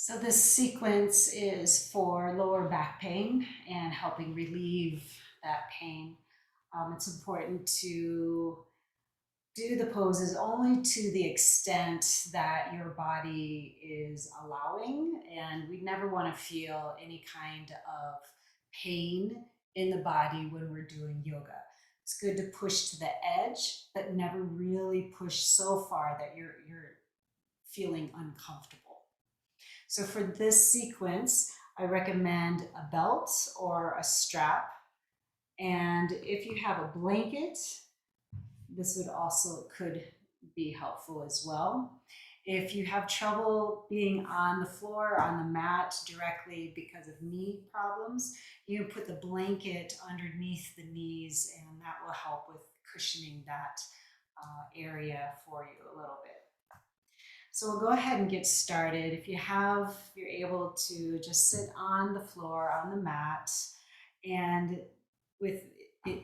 So this sequence is for lower back pain and helping relieve that pain. It's important to do the poses only to the extent that your body is allowing, and we never want to feel any kind of pain in the body when we're doing yoga. It's good to push to the edge, but never really push so far that you're feeling uncomfortable. So for this sequence, I recommend a belt or a strap. And if you have a blanket, this would also could be helpful as well. If you have trouble being on the floor, on the mat directly because of knee problems, you can put the blanket underneath the knees, and that will help with cushioning that area for you a little bit. So we'll go ahead and get started. If you're able to just sit on the floor, on the mat, and with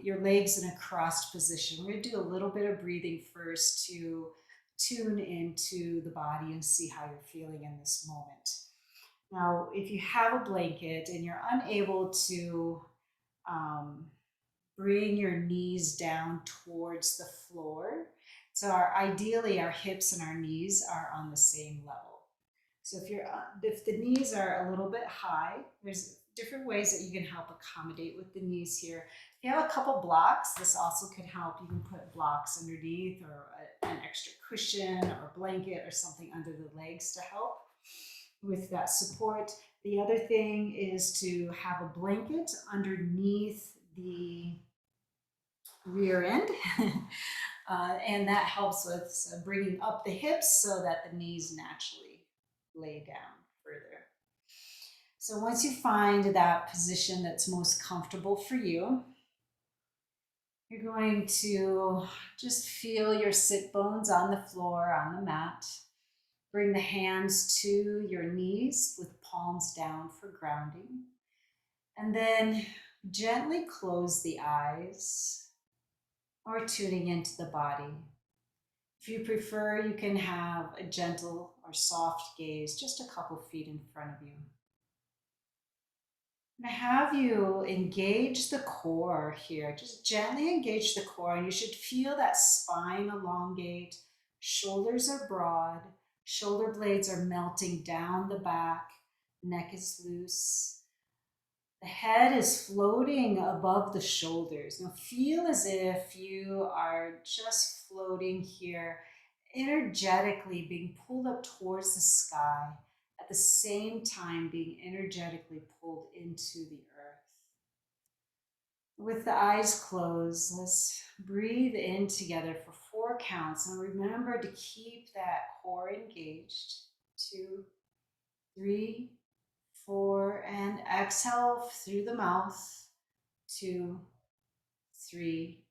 your legs in a crossed position. We're gonna do a little bit of breathing first to tune into the body and see how you're feeling in this moment. Now, if you have a blanket and you're unable to um, bring your knees down towards the floor, so ideally our hips and our knees are on the same level. So if the knees are a little bit high, there's different ways that you can help accommodate with the knees here. If you have a couple blocks, this also can help. You can put blocks underneath, or an extra cushion or blanket or something under the legs to help with that support. The other thing is to have a blanket underneath the rear end. And that helps with bringing up the hips so that the knees naturally lay down further. So once you find that position that's most comfortable for you, you're going to just feel your sit bones on the floor, on the mat. Bring the hands to your knees with palms down for grounding. And then gently close the eyes, or tuning into the body. If you prefer, you can have a gentle or soft gaze just a couple feet in front of you. And have you engage the core here. Just gently engage the core, and you should feel that spine elongate. Shoulders are broad. Shoulder blades are melting down the back. Neck is loose. The head is floating above the shoulders. Now feel as if you are just floating here, energetically being pulled up towards the sky, at the same time being energetically pulled into the earth. With the eyes closed, let's breathe in together for 4 counts. And remember to keep that core engaged. 2, 3, 4, and exhale through the mouth. 2, 3,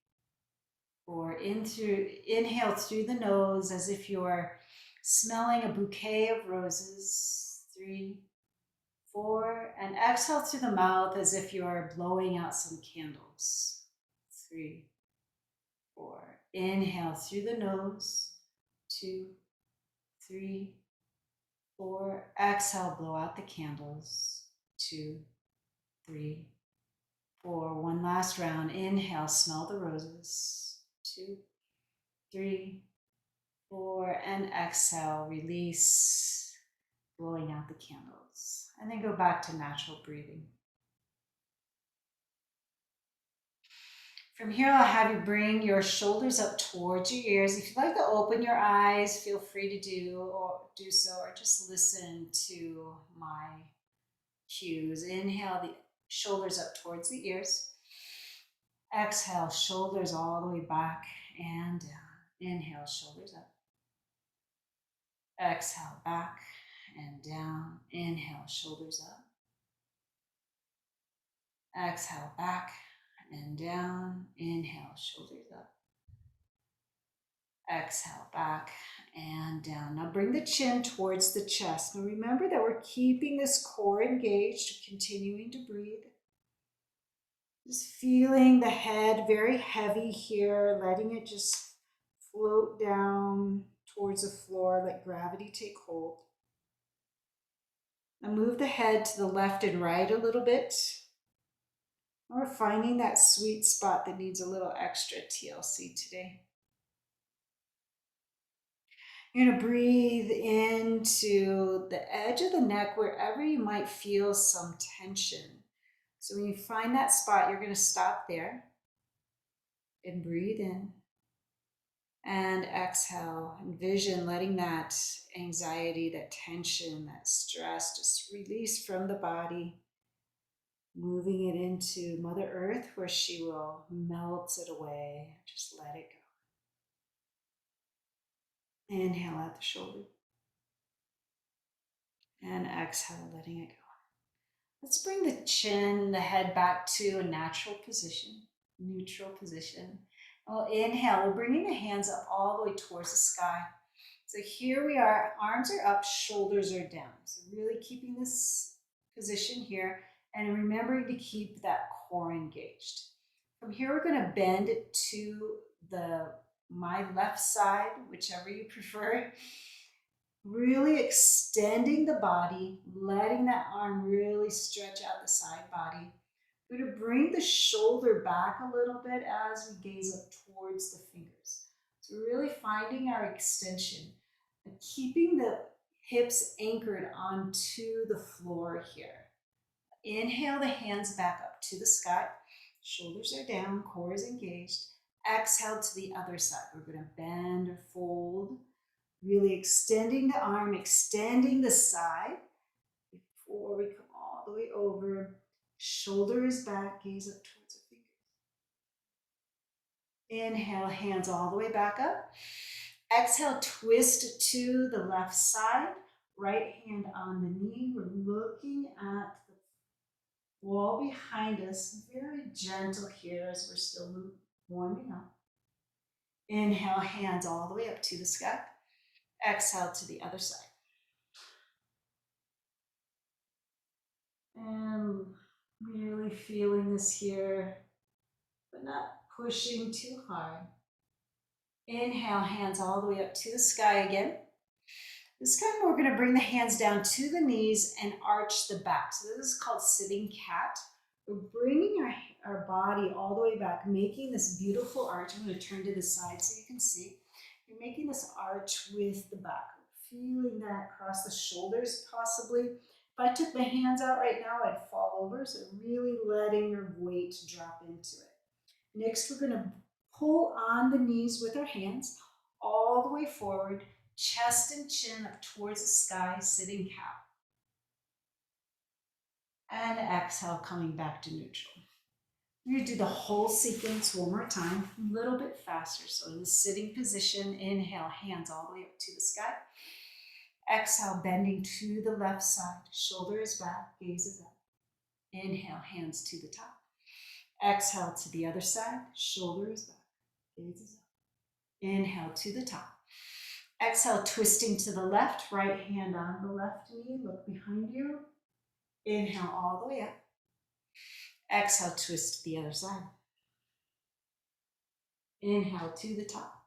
4. Inhale through the nose as if you're smelling a bouquet of roses. 3, 4, and exhale through the mouth as if you're blowing out some candles. 3, 4. Inhale through the nose. 2, 3, 4. Exhale, blow out the candles. 2, 3, 4. One last round. Inhale, smell the roses. 2, 3, 4, and exhale, release, blowing out the candles. And then go back to natural breathing. From here, I'll have you bring your shoulders up towards your ears. If you'd like to open your eyes, feel free to do so, or just listen to my cues. Inhale, the shoulders up towards the ears. Exhale, shoulders all the way back and down. Inhale, shoulders up. Exhale, back and down. Inhale, shoulders up. Exhale, back and down. Inhale, shoulders up. Exhale, back and down. Now bring the chin towards the chest. Now remember that we're keeping this core engaged, continuing to breathe. Just feeling the head very heavy here, letting it just float down towards the floor, let gravity take hold. Now move the head to the left and right a little bit. We're finding that sweet spot that needs a little extra TLC today. You're going to breathe into the edge of the neck wherever you might feel some tension. So when you find that spot, you're going to stop there and breathe in and exhale. Envision letting that anxiety, that tension, that stress just release from the body, moving it into Mother Earth where she will melt it away. Just let it go. Inhale out the shoulder and exhale, letting it go. Let's bring the chin, the head back to a natural position, neutral position. We'll inhale, we're bringing the hands up all the way towards the sky. So here we are, arms are up, shoulders are down. So really keeping this position here and remembering to keep that core engaged. From here, we're going to bend to my left side, whichever you prefer. Really extending the body, letting that arm really stretch out the side body. We're going to bring the shoulder back a little bit as we gaze up towards the fingers. So we're really finding our extension and keeping the hips anchored onto the floor here. Inhale the hands back up to the sky. Shoulders are down, core is engaged. Exhale to the other side. We're going to bend or fold. Really extending the arm, extending the side before we come all the way over. Shoulder is back, gaze up towards the fingers. Inhale, hands all the way back up. Exhale, twist to the left side. Right hand on the knee. We're looking at the wall behind us. Very gentle here as we're still warming up. Inhale, hands all the way up to the sky. Exhale to the other side. And really feeling this here, but not pushing too hard. Inhale, hands all the way up to the sky again. This time we're going to bring the hands down to the knees and arch the back. So this is called sitting cat. We're bringing our body all the way back, making this beautiful arch. I'm going to turn to the side so you can see. You're making this arch with the back. Feeling that across the shoulders possibly. If I took my hands out right now, I'd fall over. So really letting your weight drop into it. Next, we're going to pull on the knees with our hands all the way forward, chest and chin up towards the sky, sitting cow. And exhale, coming back to neutral. We're going to do the whole sequence one more time, a little bit faster. So in the sitting position, inhale, hands all the way up to the sky. Exhale, bending to the left side, shoulder is back, gaze is up. Inhale, hands to the top. Exhale to the other side, shoulder is back, gaze is up. Inhale to the top. Exhale, twisting to the left, right hand on the left knee, look behind you. Inhale all the way up. Exhale, twist to the other side. Inhale to the top.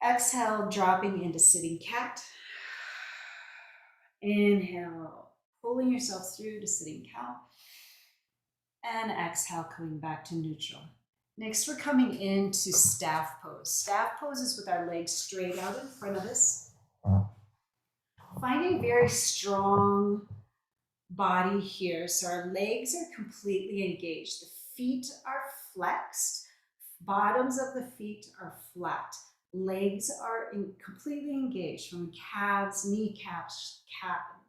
Exhale, dropping into sitting cat. Inhale, pulling yourself through to sitting cow. And exhale, coming back to neutral. Next, we're coming into staff pose. Staff pose is with our legs straight out in front of us. Finding very strong body here. So our legs are completely engaged. The feet are flexed. Bottoms of the feet are flat. Legs are completely engaged from calves, kneecaps,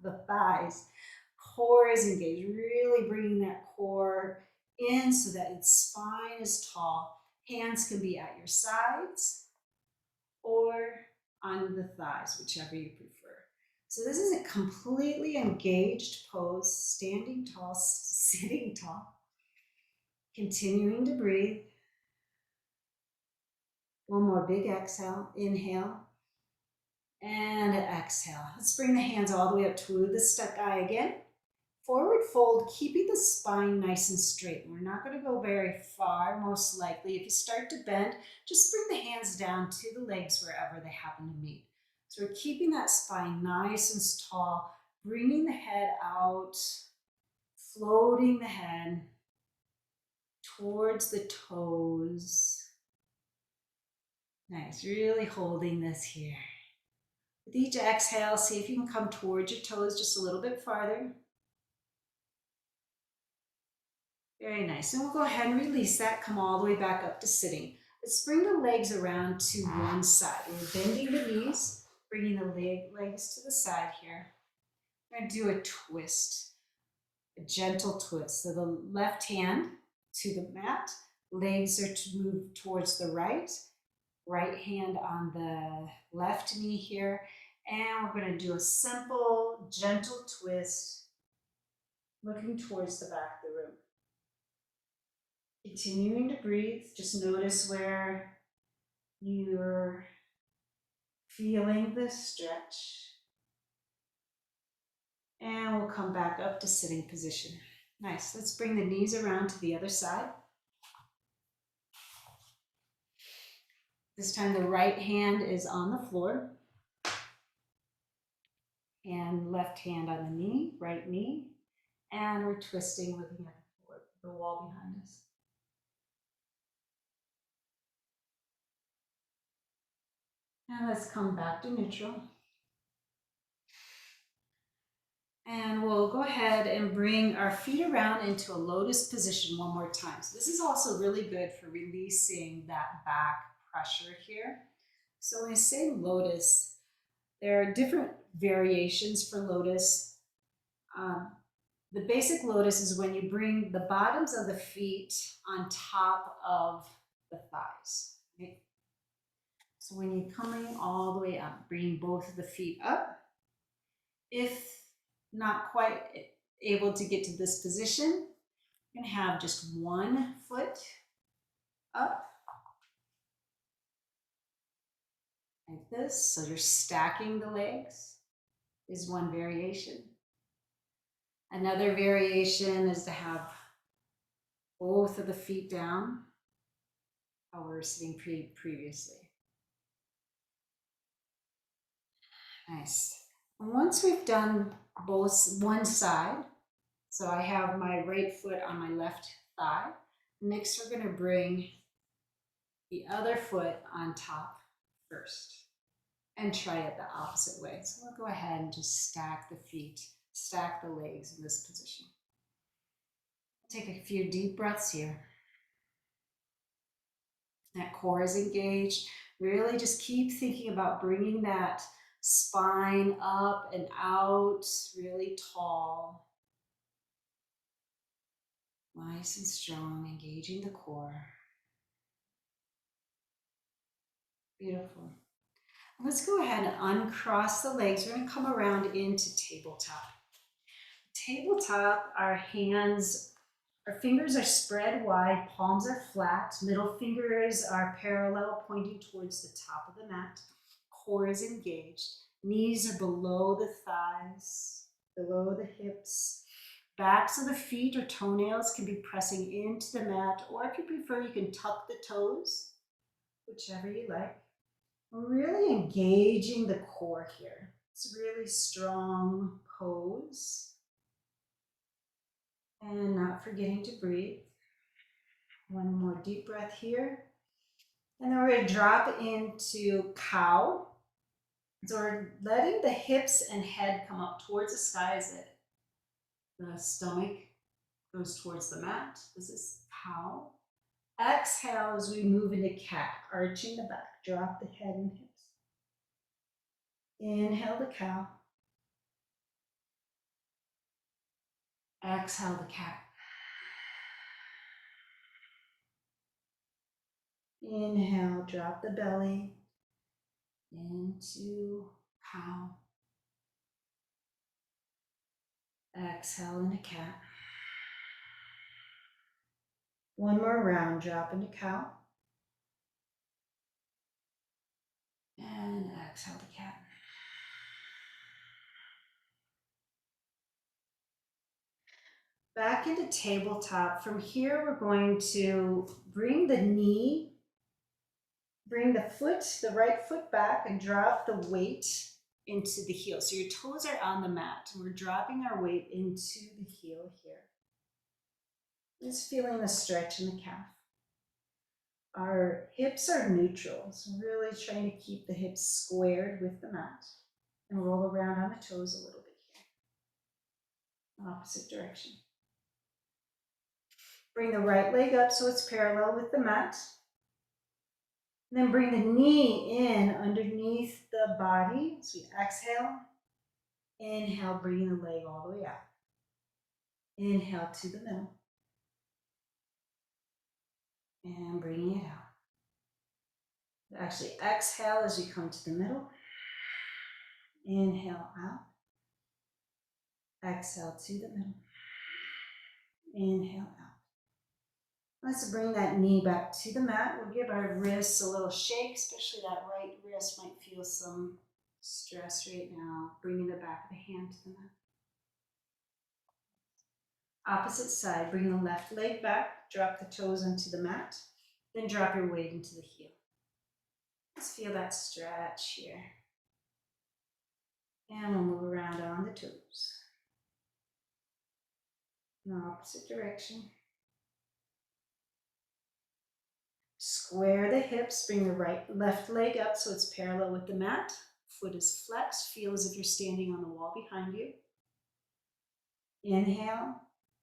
the thighs. Core is engaged, really bringing that core in so that its spine is tall. Hands can be at your sides or on the thighs, whichever you prefer. So this is a completely engaged pose, standing tall, sitting tall. Continuing to breathe. One more big exhale, inhale, and exhale. Let's bring the hands all the way up to the sky again. Forward fold, keeping the spine nice and straight. We're not going to go very far, most likely. If you start to bend, just bring the hands down to the legs wherever they happen to meet. So we're keeping that spine nice and tall, bringing the head out, floating the head towards the toes. Nice, really holding this here. With each exhale, see if you can come towards your toes just a little bit farther. Very nice. And we'll go ahead and release that. Come all the way back up to sitting. Let's bring the legs around to one side. We're bending the knees, bringing the legs to the side here. We're going to do a twist, a gentle twist. So the left hand to the mat, legs are to move towards the right, right hand on the left knee here. And we're going to do a simple, gentle twist, looking towards the back of the room. Continuing to breathe, just notice where you're feeling the stretch. And we'll come back up to sitting position. Nice, let's bring the knees around to the other side. This time the right hand is on the floor. And left hand on the knee, right knee. And we're twisting, looking at the wall behind us. And let's come back to neutral. And we'll go ahead and bring our feet around into a lotus position one more time. So this is also really good for releasing that back pressure here. So when I say lotus, there are different variations for lotus. The basic lotus is when you bring the bottoms of the feet on top of the thighs. Right? So when you're coming all the way up, bringing both of the feet up. If not quite able to get to this position, you're going to have just one foot up like this. So you're stacking the legs is one variation. Another variation is to have both of the feet down how we were sitting previously. Nice. And once we've done both one side, so I have my right foot on my left thigh, next we're going to bring the other foot on top first and try it the opposite way. So we'll go ahead and just stack the feet, stack the legs in this position. Take a few deep breaths here. That core is engaged. Really just keep thinking about bringing that spine up and out, really tall. Nice and strong, engaging the core. Beautiful. Let's go ahead and uncross the legs. We're going to come around into tabletop. Tabletop, our fingers are spread wide, palms are flat, middle fingers are parallel, pointing towards the top of the mat. Core is engaged. Knees are below the thighs, below the hips. Backs of the feet or toenails can be pressing into the mat, or if you prefer, you can tuck the toes, whichever you like. We're really engaging the core here. It's a really strong pose. And not forgetting to breathe. One more deep breath here. And then we're going to drop into cow. So we're letting the hips and head come up towards the sky as the stomach goes towards the mat. This is cow. Exhale as we move into cat, arching the back. Drop the head and hips. Inhale the cow. Exhale the cat. Inhale, drop the belly into cow. Exhale into cat. One more round, drop into cow. And exhale to cat. Back into tabletop. From here, we're going to bring the knee, bring the foot, the right foot back and drop the weight into the heel. So your toes are on the mat and we're dropping our weight into the heel here. Just feeling the stretch in the calf. Our hips are neutral, so really trying to keep the hips squared with the mat and roll around on the toes a little bit here. Opposite direction. Bring the right leg up so it's parallel with the mat. And then bring the knee in underneath the body. So we exhale. Inhale, bringing the leg all the way out. Inhale to the middle. And bringing it out. Actually, exhale as you come to the middle. Inhale out. Exhale to the middle. Inhale out. Let's bring that knee back to the mat. We'll give our wrists a little shake, especially that right wrist might feel some stress right now. Bringing the back of the hand to the mat. Opposite side, bring the left leg back, drop the toes into the mat, then drop your weight into the heel. Just feel that stretch here. And we'll move around on the toes. In the opposite direction. Square the hips, bring the left leg up so it's parallel with the mat. Foot is flexed, feel as if you're standing on the wall behind you. Inhale,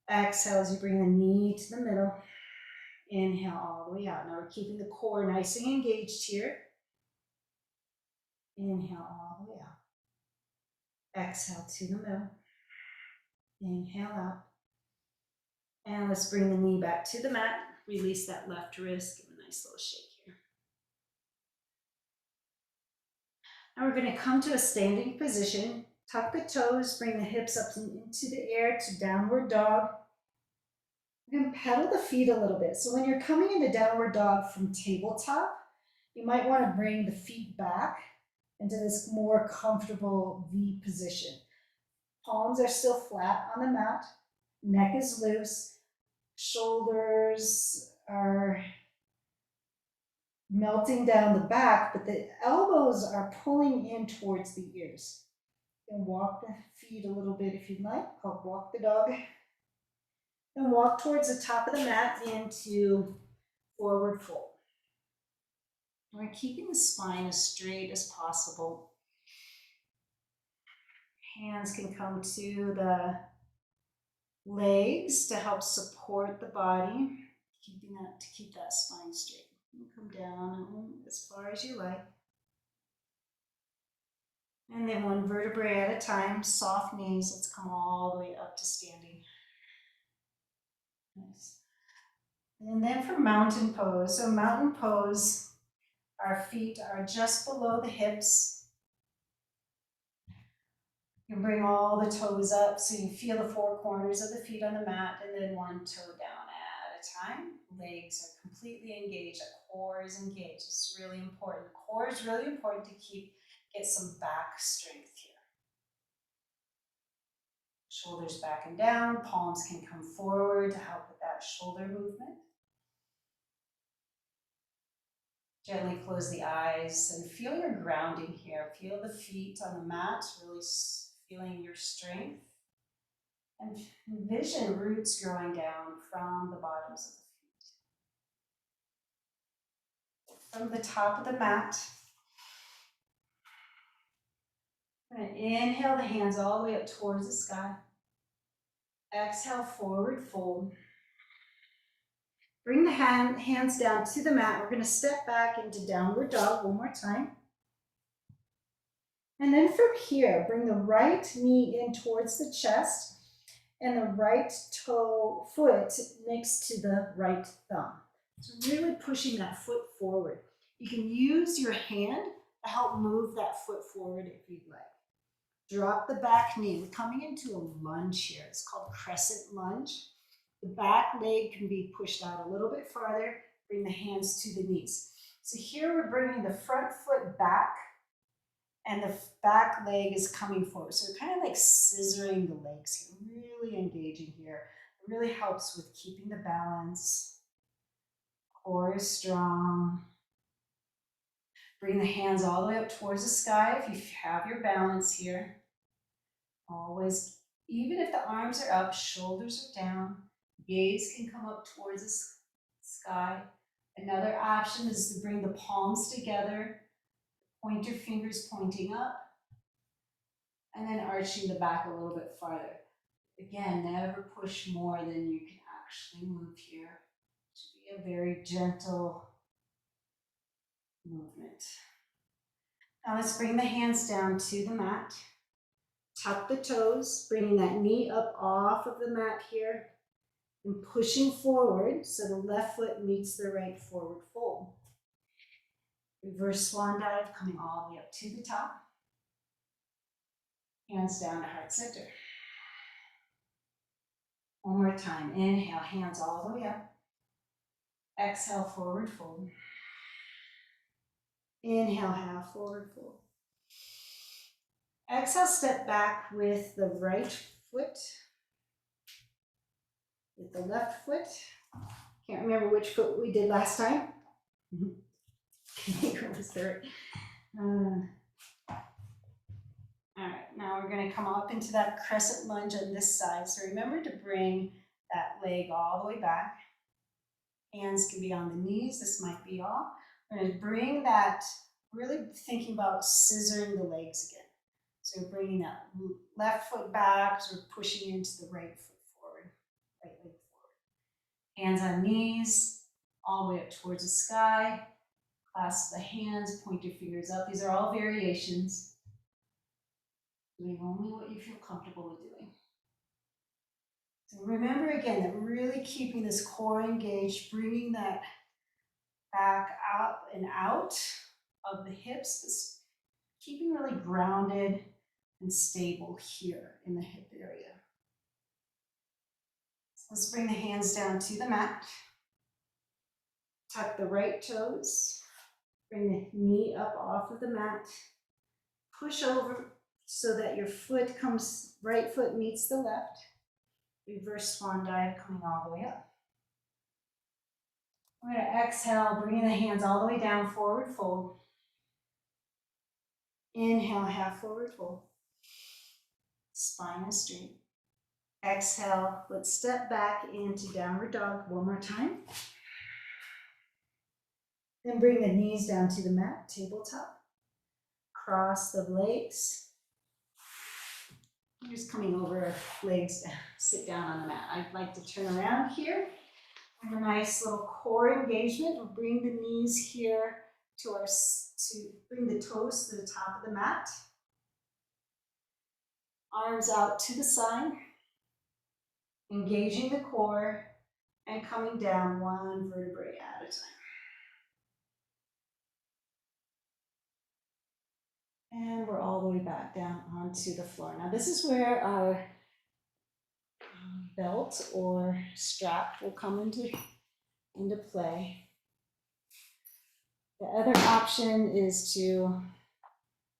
exhale as you bring the knee to the middle. Inhale all the way out. Now we're keeping the core nice and engaged here. Inhale all the way out. Exhale to the middle. Inhale out. And let's bring the knee back to the mat. Release that left wrist. Give a nice little shake here. Now we're going to come to a standing position. Tuck the toes, bring the hips up into the air to downward dog. We're going to pedal the feet a little bit. So when you're coming into downward dog from tabletop, you might want to bring the feet back into this more comfortable V position. Palms are still flat on the mat. Neck is loose. Shoulders are melting down the back, but the elbows are pulling in towards the ears. You can walk the feet a little bit if you'd like. I'll walk the dog. And walk towards the top of the mat into forward fold. We're keeping the spine as straight as possible. Hands can come to the legs to help support the body, to keep that spine straight. You come down as far as you like. And then one vertebrae at a time, soft knees. Let's come all the way up to standing. Nice. And then for mountain pose. So mountain pose, our feet are just below the hips. You bring all the toes up so you feel the four corners of the feet on the mat, and then one toe down at a time. Legs are completely engaged. The core is engaged. It's really important. The core is really important to get some back strength here. Shoulders back and down. Palms can come forward to help with that shoulder movement. Gently close the eyes and feel your grounding here. Feel the feet on the mat, really feeling your strength. And envision roots growing down from the bottoms of the feet. From the top of the mat, we're going to inhale the hands all the way up towards the sky. Exhale, forward fold. Bring the hands down to the mat. We're going to step back into downward dog one more time. And then from here, bring the right knee in towards the chest and the right foot next to the right thumb. So really pushing that foot forward. You can use your hand to help move that foot forward if you'd like. Drop the back knee. We're coming into a lunge here. It's called crescent lunge. The back leg can be pushed out a little bit farther. Bring the hands to the knees. So here we're bringing the front foot back and the back leg is coming forward. So we're kind of like scissoring the legs here, really engaging here. It really helps with keeping the balance. Core is strong. Bring the hands all the way up towards the sky if you have your balance here. Always, even if the arms are up, shoulders are down, gaze can come up towards the sky. Another option is to bring the palms together, point your fingers pointing up, and then arching the back a little bit farther. Again, never push more than you can actually move here. It should be a very gentle movement. Now let's bring the hands down to the mat. Tuck the toes, bringing that knee up off of the mat here and pushing forward so the left foot meets the right forward fold. Reverse swan dive, coming all the way up to the top. Hands down to heart center. One more time. Inhale, hands all the way up. Exhale, forward fold. Inhale, half forward fold. Exhale, step back with the right foot. With the left foot. Can't remember which foot we did last time. It was there. All right, now we're going to come up into that crescent lunge on this side. So remember to bring that leg all the way back. Hands can be on the knees. This might be all. We're going to bring that, really thinking about scissoring the legs again. So we're bringing that left foot back, so we're pushing into the right foot forward, right leg forward. Hands on knees, all the way up towards the sky. Clasp the hands, point your fingers up. These are all variations. Doing only what you feel comfortable with doing. So remember again that really keeping this core engaged, bringing that back up and out of the hips, keeping really grounded and stable here in the hip area. So let's bring the hands down to the mat. Tuck the right toes. Bring the knee up off of the mat. Push over so that your foot comes, right foot meets the left. Reverse swan dive, coming all the way up. We're going to exhale, bringing the hands all the way down, forward fold. Inhale, half forward fold. Spine is straight. Exhale, let's step back into downward dog one more time. Then bring the knees down to the mat, tabletop. Cross the legs. I'm just coming over legs, sit down on the mat. I'd like to turn around here. Have a nice little core engagement. We'll bring the knees here to bring the toes to the top of the mat. Arms out to the side. Engaging the core and coming down one vertebrae at a time. And we're all the way back down onto the floor. Now this is where our belt or strap will come into play. The other option is to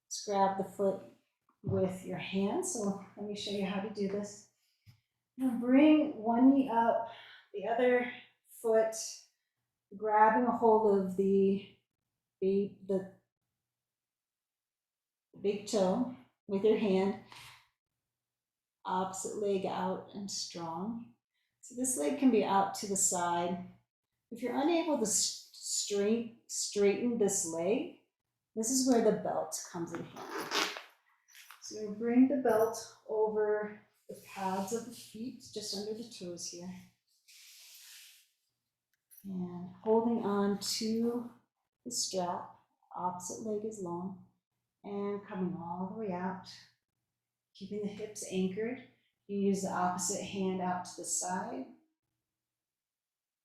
just grab the foot with your hands. So let me show you how to do this. Now bring one knee up, the other foot grabbing a hold of the big toe with your hand, opposite leg out and strong. So this leg can be out to the side. If you're unable to straighten this leg, this is where the belt comes in handy. So we bring the belt over the pads of the feet, just under the toes here. And holding on to the strap, opposite leg is long, and coming all the way out, keeping the hips anchored. You use the opposite hand out to the side,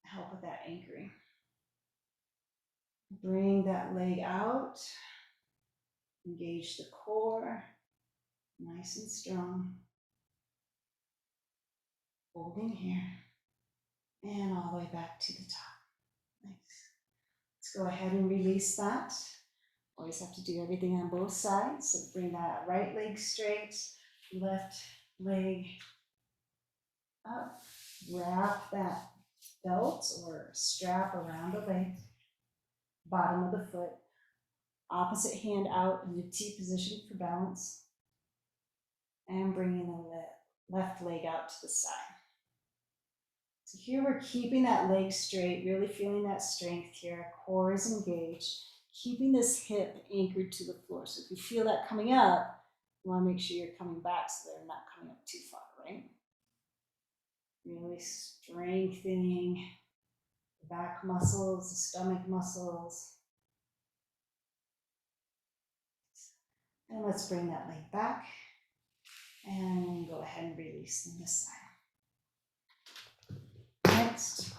help with that anchoring. Bring that leg out, engage the core, nice and strong. Holding here, and all the way back to the top. Nice. Let's go ahead and release that. Always have to do everything on both sides. So bring that right leg straight, left leg up. Wrap that belt or strap around the leg, bottom of the foot. Opposite hand out in the T position for balance. And bringing the left leg out to the side. So here we're keeping that leg straight, really feeling that strength here. Core is engaged. Keeping this hip anchored to the floor. So if you feel that coming up, you want to make sure you're coming back so they're not coming up too far, right? Really strengthening the back muscles, the stomach muscles. And let's bring that leg back and go ahead and release them this side. Next,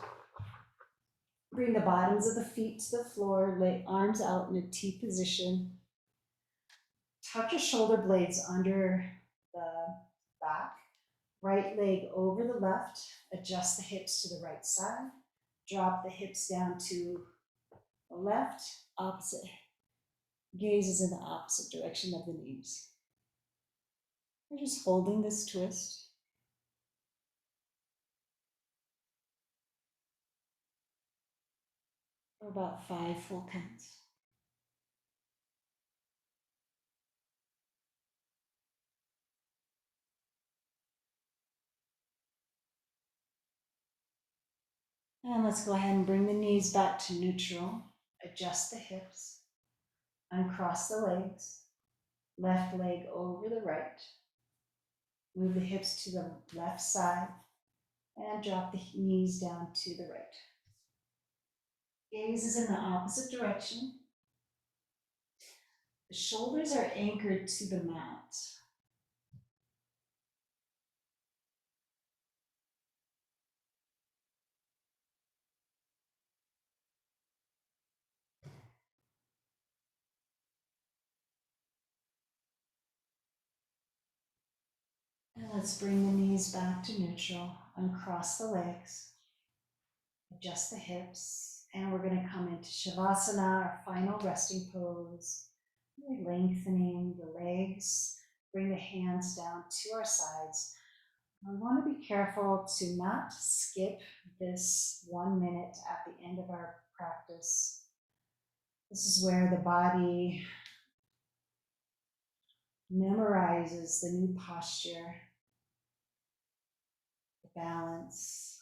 bring the bottoms of the feet to the floor, lay arms out in a T position. Tuck your shoulder blades under the back. Right leg over the left. Adjust the hips to the right side. Drop the hips down to the left. Opposite. Gaze is in the opposite direction of the knees. We're just holding this twist. For about 5 full counts. And let's go ahead and bring the knees back to neutral. Adjust the hips. Uncross the legs. Left leg over the right. Move the hips to the left side. And drop the knees down to the right. Gaze is in the opposite direction. The shoulders are anchored to the mat. And let's bring the knees back to neutral. Uncross the legs. Adjust the hips. And we're going to come into Shavasana, our final resting pose. We're lengthening the legs. Bring the hands down to our sides. I want to be careful to not skip this 1 minute at the end of our practice. This is where the body memorizes the new posture, the balance,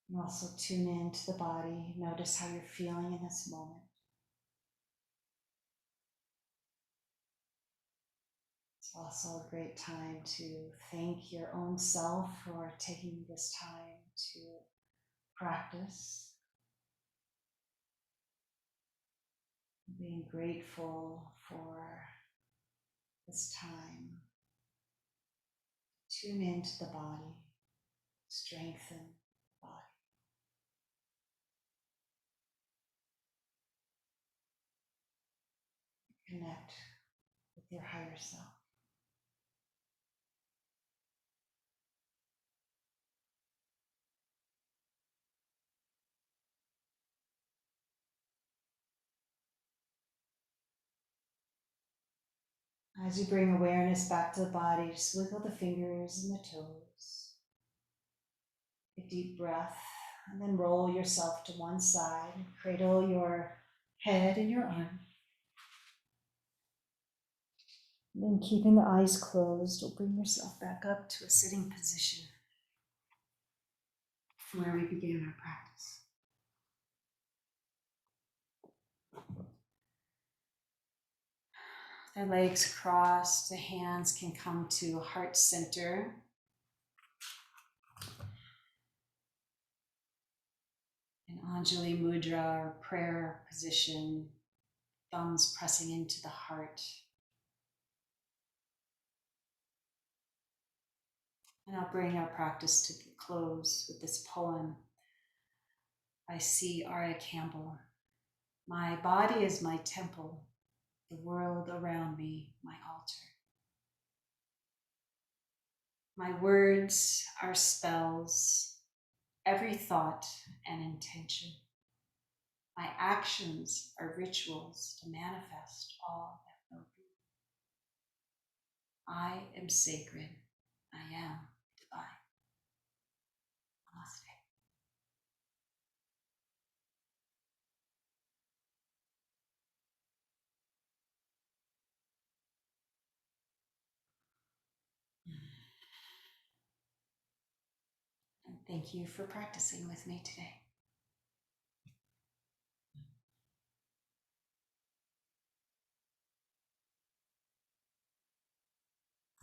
and also tune into the body. Notice how you're feeling in this moment. It's also a great time to thank your own self for taking this time to practice. Being grateful for this time. Tune into the body, strengthen the body. Connect with your higher self. As you bring awareness back to the body, just wiggle the fingers and the toes. A deep breath, and then roll yourself to one side. Cradle your head in your arm. And then keeping the eyes closed, you'll bring yourself back up to a sitting position from where we began our practice. The legs crossed, the hands can come to heart center. In Anjali Mudra, or prayer position, thumbs pressing into the heart. And I'll bring our practice to the close with this poem by C. R. Campbell. My body is my temple, the world around me my altar. My words are spells, every thought an intention. My actions are rituals to manifest all that will be. I am sacred, I am divine. Namaste. Thank you for practicing with me today.